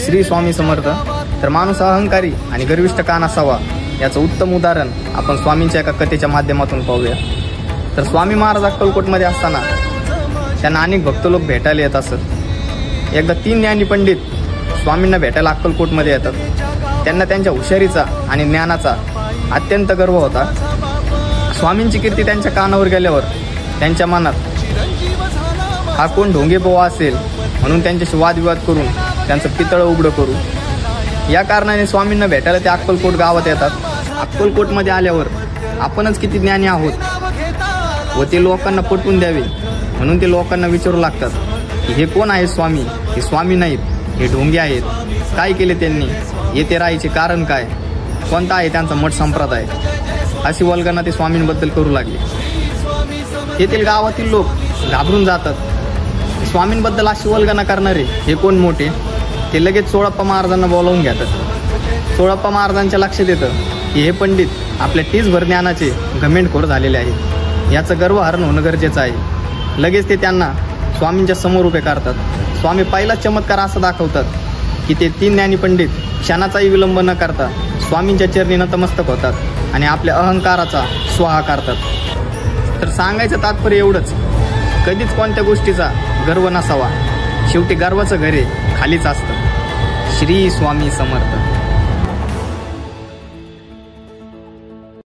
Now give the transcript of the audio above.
श्री स्वामी समर्थ. तर माणूस अहंकारी आणि गर्विष्ठ का नसावा याचं उत्तम उदाहरण आपण स्वामींच्या एका कथेच्या माध्यमातून पाहूया. तर स्वामी महाराज अक्कलकोटमध्ये असताना त्यांना अनेक भक्त लोक भेटायला येत असत. एकदा 3 ज्ञानी पंडित स्वामींना भेटायला अक्कलकोटमध्ये येतात. त्यांना त्यांच्या हुशारीचा आणि ज्ञानाचा अत्यंत गर्व होता. स्वामींची कीर्ती त्यांच्या कानावर गेल्यावर त्यांच्या मनात हा कोण ढोंगे पोवा असेल म्हणून त्यांच्याशी वादविवाद करून त्यांचं पितळ उघडं करू या कारणाने स्वामींना भेटायला ते अक्कलकोट गावात येतात. अक्कलकोटमध्ये आल्यावर आपणच किती ज्ञानी आहोत व ते लोकांना पटवून द्यावे म्हणून ते लोकांना विचारू लागतात की हे कोण आहे स्वामी, हे स्वामी नाहीत, हे ढोंगे आहेत, काय केले त्यांनी, येथे राहायचे कारण काय, कोणता आहे त्यांचा मठ संप्रदाय, अशी वल्गना ते स्वामींबद्दल करू लागले. येथील गावातील लोक घाबरून जातात. स्वामींबद्दल अशी वल्गना करणारे हे कोण मोठे, ते लगेच सोळप्पा महाराजांना बोलावून घेतात. सोळप्पा महाराजांच्या लक्षात येतं की हे पंडित आपल्या टीसभर ज्ञानाचे घमेंडखोर झालेले आहेत, याचं गर्वहरण होणं गरजेचं आहे. लगेच ते त्यांना स्वामींच्या समोर उभे करतात. स्वामी पहिलाच चमत्कार असा दाखवतात की ते 3 ज्ञानी पंडित क्षणाचाही विलंब न करता स्वामींच्या चरणी नतमस्तक होतात आणि आपल्या अहंकाराचा स्वाहा करतात. तर सांगायचं तात्पर्य एवढंच, कधीच कोणत्या गोष्टीचा गर्व नसावा. शेवटी गर्वाचं घरे खालीच असतं. श्री स्वामी समर्थ.